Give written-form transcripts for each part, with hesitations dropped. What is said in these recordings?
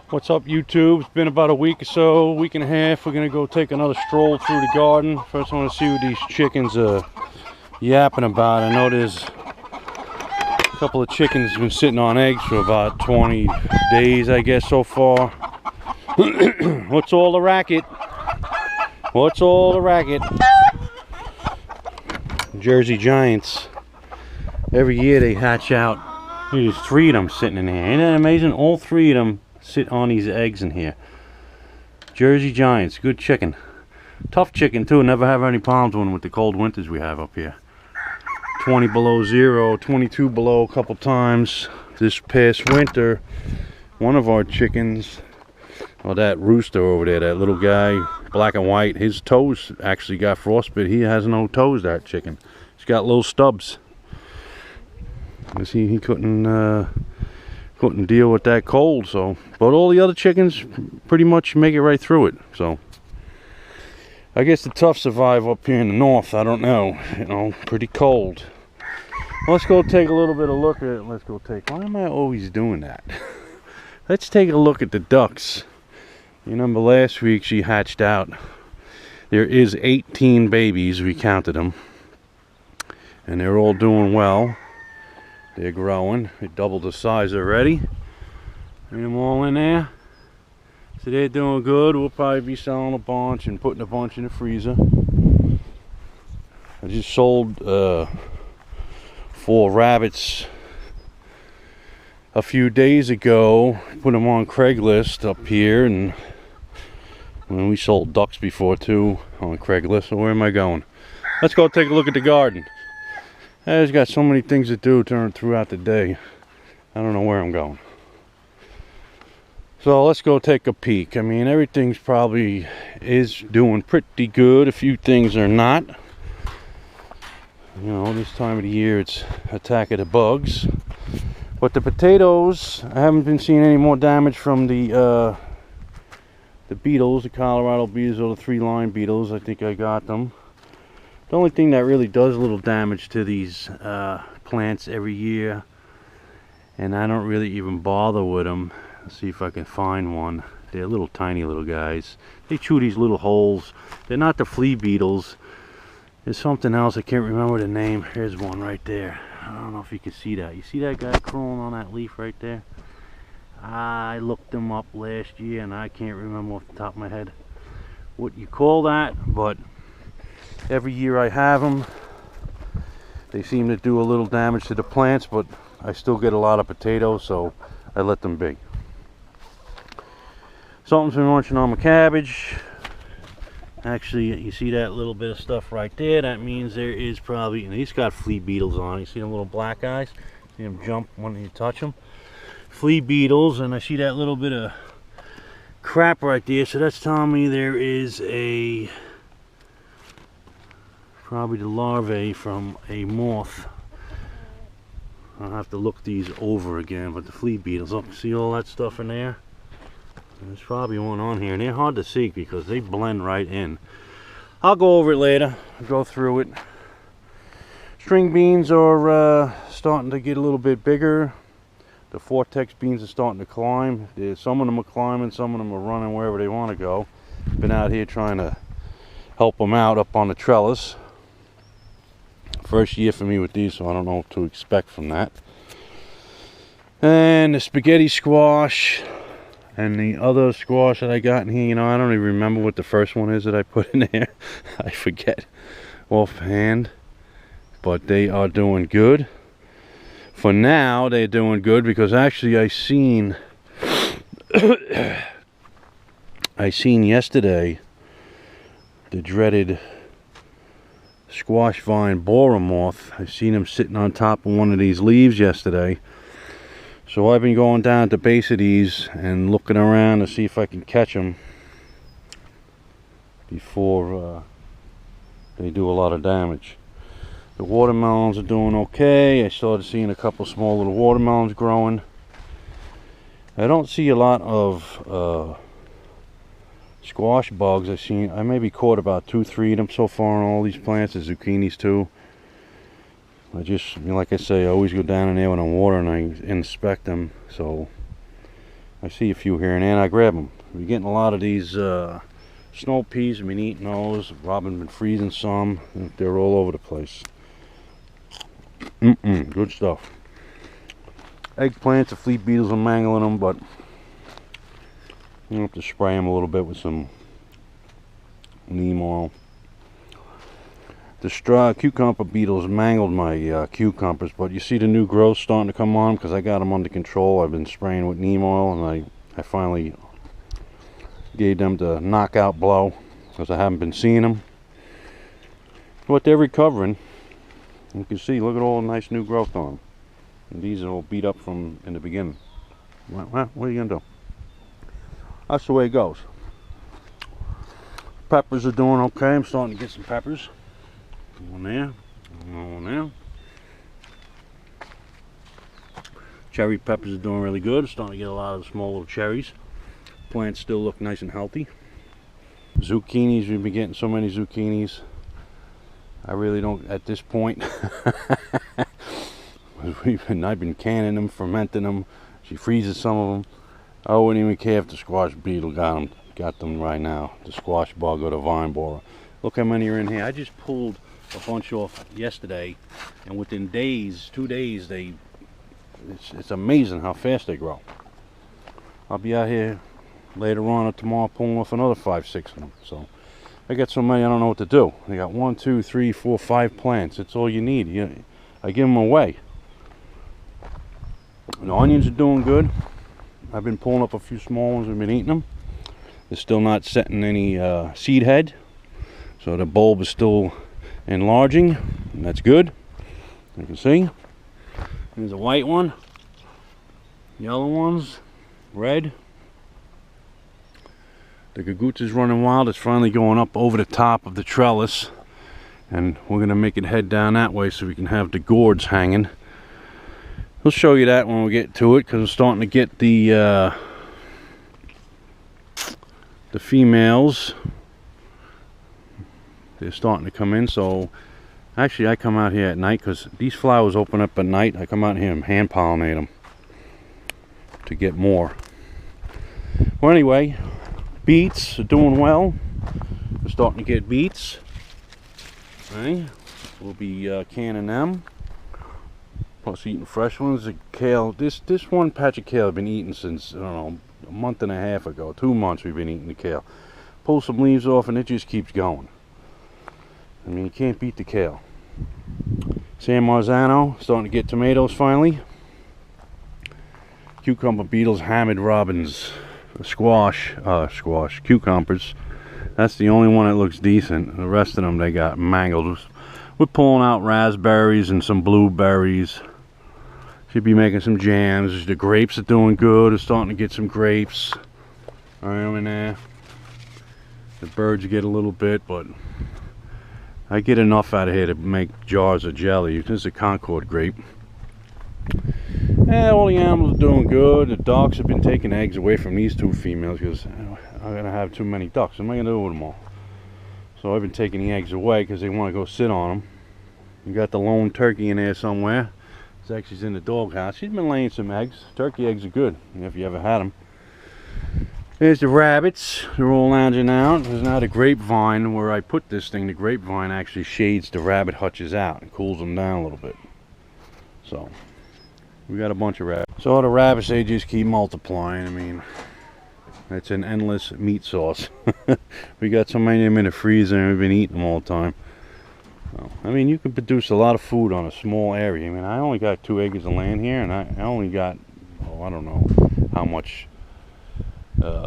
What's up, YouTube? It's been about a week or so, week and a half. We're gonna go take another stroll through the garden. First, I want to see what these chickens are yapping about. I know there's a couple of chickens been sitting on eggs for about 20 days, I guess, so far. What's all the racket? What's all the racket? Jersey Giants. Every year they hatch out. There's 3 of them sitting in here. Ain't that amazing? All 3 of them sit on these eggs in here. Jersey Giants, good chicken. Tough chicken too. Never have any problems with the cold winters we have up here. 20 below zero, 22 below a couple times. This past winter, one of our chickens, or that rooster over there, that little guy, black and white, his toes actually got frostbite. He has no toes, that chicken. He's got little stubs. He couldn't deal with that cold, so. But all the other chickens pretty much make it right through it, so. I guess the tough survive up here in the north. I don't know, you know, pretty cold. Let's go take a little bit of look at it. Why am I always doing that? Let's take a look at the ducks. You remember last week she hatched out. There is 18 babies, we counted them. And they're all doing well. They're growing. They doubled the size already. Bring them all in there. So they're doing good. We'll probably be selling a bunch and putting a bunch in the freezer. I just sold 4 rabbits a few days ago. Put them on Craigslist up here, and we sold ducks before too on Craigslist. So where am I going? Let's go take a look at the garden. I just got so many things to do throughout the day. I don't know where I'm going. So let's go take a peek. I mean, everything's probably is doing pretty good. A few things are not. You know, this time of the year it's attack of the bugs. But the potatoes, I haven't been seeing any more damage from the beetles, the Colorado beetles or the 3-line beetles. I think I got them. The only thing that really does a little damage to these plants every year, and I don't really even bother with them. Let's see if I can find one. They're little tiny little guys. They chew these little holes. They're not the flea beetles. There's something else, I can't remember the name. Here's one right there. I don't know if you can see that. You see that guy crawling on that leaf right there? I looked them up last year and I can't remember off the top of my head what you call that, but every year I have them. They seem to do a little damage to the plants, but I still get a lot of potatoes, so I let them be. Something's been munching on my cabbage. Actually, you see that little bit of stuff right there? That means there is probably, and he's got flea beetles on it. You see them little black eyes? See them jump when you touch them? Flea beetles, and I see that little bit of crap right there, so that's telling me there is probably the larvae from a moth. I'll have to look these over again, but the flea beetles, oh, see all that stuff in there? There's probably one on here, and they're hard to see because they blend right in. I'll go over it later, go through it. String beans are starting to get a little bit bigger. The Vortex beans are starting to climb. Some of them are climbing, some of them are running wherever they want to go. Been out here trying to help them out up on the trellis. First year for me with these, so I don't know what to expect from that. And the spaghetti squash and the other squash that I got in here, you know, I don't even remember what the first one is that I put in there. I forget offhand, but they are doing good. For now, they're doing good because actually I seen yesterday the dreaded squash vine borer moth. I seen him sitting on top of one of these leaves yesterday. So I've been going down at the base of these and looking around to see if I can catch them before they do a lot of damage. The watermelons are doing okay. I started seeing a couple small little watermelons growing. I don't see a lot of squash bugs. I maybe caught about 2-3 of them so far on all these plants. The zucchinis too. I just, you know, like I say, I always go down in there when I'm watering and I inspect them. So I see a few here and there and I grab them. We're getting a lot of these snow peas. I've been eating those. Robin's been freezing some. They're all over the place. Good stuff. Eggplants, the fleet beetles are mangling them, but you have to spray them a little bit with some neem oil. The cucumber beetles mangled my cucumbers, but you see the new growth starting to come on because I got them under control. I've been spraying with neem oil, and I finally gave them the knockout blow because I haven't been seeing them. But they're recovering. You can see, look at all the nice new growth on them. And these are all beat up from in the beginning. What are you gonna do? That's the way it goes. Peppers are doing okay. I'm starting to get some peppers. One there, one there. Cherry peppers are doing really good. Starting to get a lot of small little cherries. Plants still look nice and healthy. Zucchinis, we've been getting so many zucchinis. I really don't at this point. I've been canning them, fermenting them. She freezes some of them. I wouldn't even care if the squash beetle got them right now. The squash bug or the vine borer. Look how many are in here. I just pulled a bunch off yesterday, and within days, 2 days, it's amazing how fast they grow. I'll be out here later on or tomorrow pulling off another 5, 6 of them. So I got so many I don't know what to do. I got 1, 2, 3, 4, 5 plants. That's all you need. I give them away. The onions are doing good. I've been pulling up a few small ones. I've been eating them. They're still not setting any seed head, so the bulb is still enlarging, and that's good. You can see. There's a white one, yellow ones, red. The gagoots is running wild. It's finally going up over the top of the trellis, and we're going to make it head down that way so we can have the gourds hanging. We'll show you that when we get to it, because we're starting to get the females. They're starting to come in. So actually I come out here at night because these flowers open up at night. I come out here and hand pollinate them to get more. Well, anyway, beets are doing well. We're starting to get beets. Okay. We'll be canning them. Plus eating fresh ones. The kale, this one patch of kale I've been eating since, I don't know, a month and a half ago. 2 months we've been eating the kale. Pull some leaves off and it just keeps going. I mean, you can't beat the kale. San Marzano, starting to get tomatoes finally. Cucumber beetles, hammered robins, squash, cucumbers. That's the only one that looks decent. The rest of them, they got mangled. We're pulling out raspberries and some blueberries. Should be making some jams. The grapes are doing good. We're starting to get some grapes. I'm in there. The birds get a little bit, but I get enough out of here to make jars of jelly. This is a Concord grape. Yeah, all the animals are doing good. The ducks have been taking eggs away from these 2 females because I'm going to have too many ducks. What am I going to do with them all? So I've been taking the eggs away because they want to go sit on them. You got the lone turkey in there somewhere. It's actually in the doghouse. She's been laying some eggs. Turkey eggs are good, if you ever had them. There's the rabbits. They're all lounging out. There's now the grapevine where I put this thing. The grapevine actually shades the rabbit hutches out and cools them down a little bit. So we got a bunch of rabbits. So the rabbits, they just keep multiplying. I mean, it's an endless meat source. We got so many of them in the freezer and we've been eating them all the time. So, I mean, you can produce a lot of food on a small area. I mean, I only got 2 acres of land here, and I only got, I don't know how much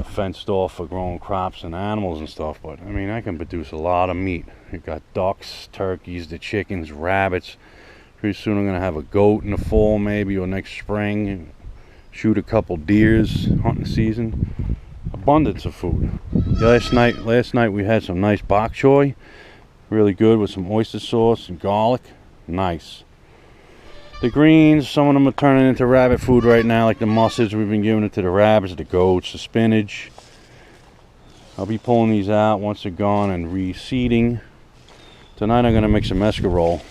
fenced off for growing crops and animals and stuff, but I mean, I can produce a lot of meat. You've got ducks, turkeys, the chickens, rabbits. Pretty soon I'm going to have a goat in the fall maybe, or next spring. Shoot a couple deers, hunting season. Abundance of food. Last night we had some nice bok choy. Really good with some oyster sauce and garlic. Nice. The greens, some of them are turning into rabbit food right now, like the mustards. We've been giving it to the rabbits, the goats, the spinach. I'll be pulling these out once they're gone and reseeding. Tonight I'm going to make some escarole.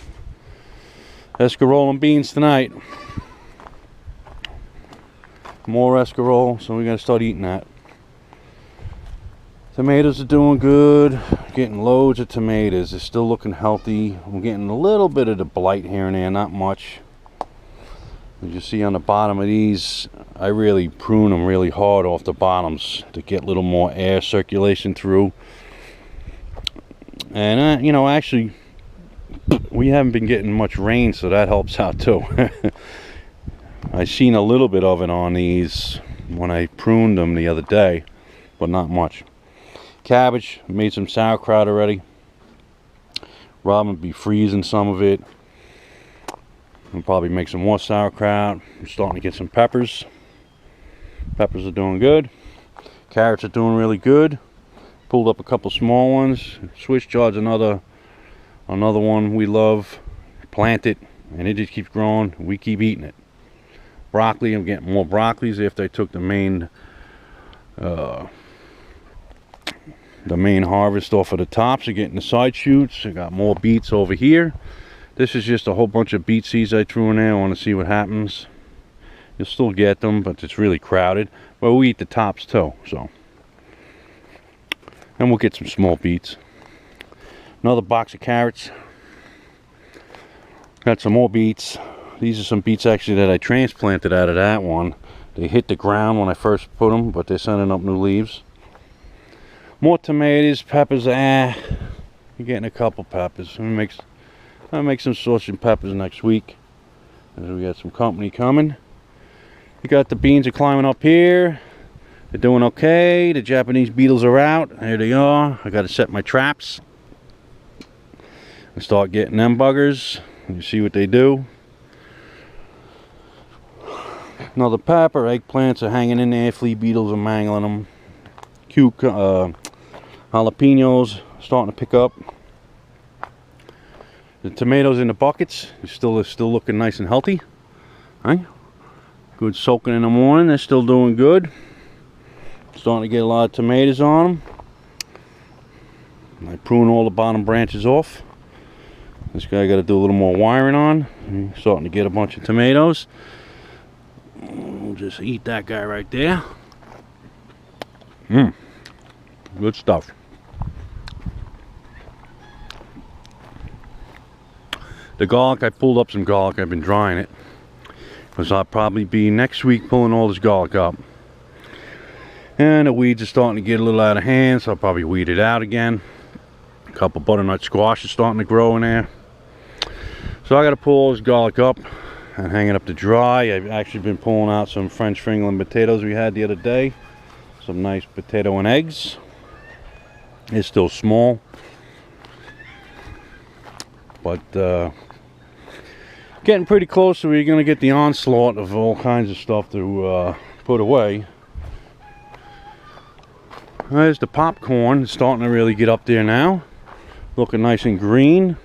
Escarole and beans tonight. More escarole, so we gotta start eating that. Tomatoes are doing good. Getting loads of tomatoes. They're still looking healthy. I'm getting a little bit of the blight here and there, not much. As you see on the bottom of these, I really prune them really hard off the bottoms to get a little more air circulation through. And you know, actually, we haven't been getting much rain, so that helps out too. I seen a little bit of it on these when I pruned them the other day, but not much. Cabbage, made some sauerkraut already. Robin will be freezing some of it. I'll probably make some more sauerkraut. I'm starting to get some peppers. Peppers are doing good. Carrots are doing really good. Pulled up a couple small ones. Swiss chard's another one we love. Plant it and it just keeps growing. We keep eating it. Broccoli, I'm getting more broccolis after I took the main harvest off of the tops. I'm getting the side shoots. I got more beets over here. This is just a whole bunch of beet seeds I threw in there. I want to see what happens. You'll still get them, but it's really crowded. But we eat the tops too, so. And we'll get some small beets. Another box of carrots. Got some more beets. These are some beets actually that I transplanted out of that one. They hit the ground when I first put them, but they're sending up new leaves. More tomatoes, peppers. You're getting a couple peppers. I'll make some sausage and peppers next week. And we got some company coming. We got the beans are climbing up here. They're doing okay. The Japanese beetles are out. There they are. I got to set my traps and start getting them buggers. You see what they do. Another pepper. Eggplants are hanging in there. Flea beetles are mangling them. Jalapenos starting to pick up. The tomatoes in the buckets are still looking nice and healthy. Right? Good soaking in the morning. They're still doing good. Starting to get a lot of tomatoes on them. I prune all the bottom branches off. This guy got to do a little more wiring on. He's starting to get a bunch of tomatoes. We'll just eat that guy right there. Good stuff. The garlic, I pulled up some garlic. I've been drying it because I'll probably be next week pulling all this garlic up. And the weeds are starting to get a little out of hand, so I'll probably weed it out again. A couple butternut squash is starting to grow in there. So I got to pull all this garlic up and hang it up to dry. I've actually been pulling out some French fingerling potatoes we had the other day. Some nice potato and eggs. It's still small, but getting pretty close to where you're going to get the onslaught of all kinds of stuff to put away. There's the popcorn. It's starting to really get up there now. Looking nice and green.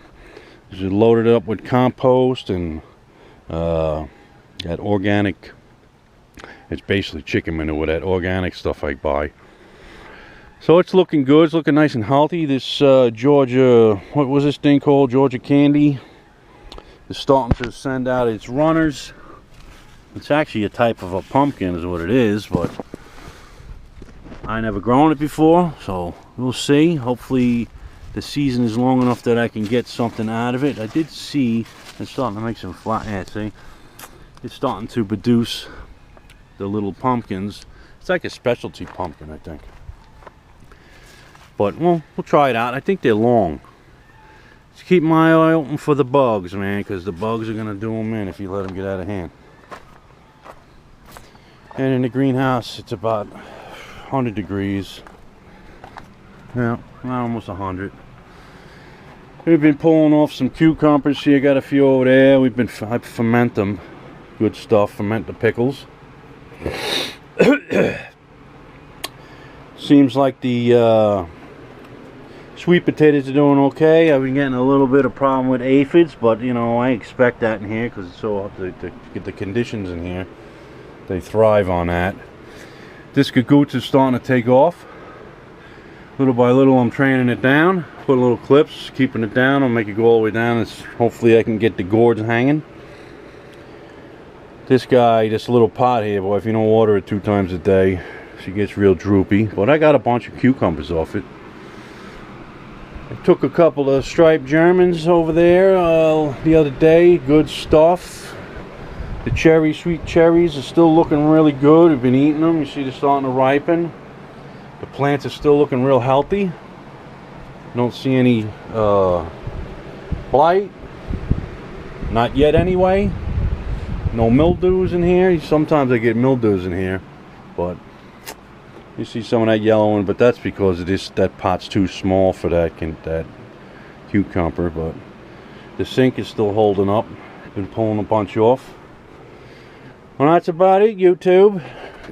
Just loaded it up with compost and got organic. It's basically chicken manure, that organic stuff I buy. So it's looking good. It's looking nice and healthy. This Georgia, what was this thing called? Georgia candy. It's starting to send out its runners. It's actually a type of a pumpkin is what it is, but I never grown it before, so we'll see. Hopefully the season is long enough that I can get something out of it. I did see it's starting to make some see? It's starting to produce the little pumpkins. It's like a specialty pumpkin, I think. But we'll try it out. I think they're long. Just keep my eye open for the bugs, man, because the bugs are going to do them in if you let them get out of hand. And in the greenhouse, it's about 100 degrees. Yeah, almost 100. We've been pulling off some cucumbers here. Got a few over there. I ferment them. Good stuff. Ferment the pickles. Seems like the sweet potatoes are doing okay. I've been getting a little bit of problem with aphids, but you know, I expect that in here because it's so to get the conditions in here. They thrive on that. This Gagoots is starting to take off. Little by little I'm training it down. Put little clips, keeping it down. I'll make it go all the way down. Hopefully I can get the gourds hanging. This guy, this little pot here, boy, if you don't water it 2 times a day, she gets real droopy. But I got a bunch of cucumbers off it. I took a couple of striped Germans over there the other day. Good stuff. The sweet cherries are still looking really good. We've been eating them. You see they're starting to ripen. The plants are still looking real healthy. Don't see any blight. Not yet anyway. No mildews in here. Sometimes I get mildews in here, but you see some of that yellowing, but that's because that pot's too small for that cucumber. But the sink is still holding up. Been pulling a bunch off. Well, that's about it, YouTube.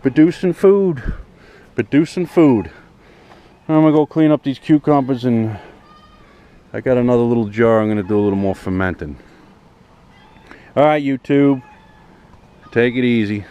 Producing food. Producing food. I'm gonna go clean up these cucumbers, and I got another little jar. I'm gonna do a little more fermenting. Alright, YouTube. Take it easy.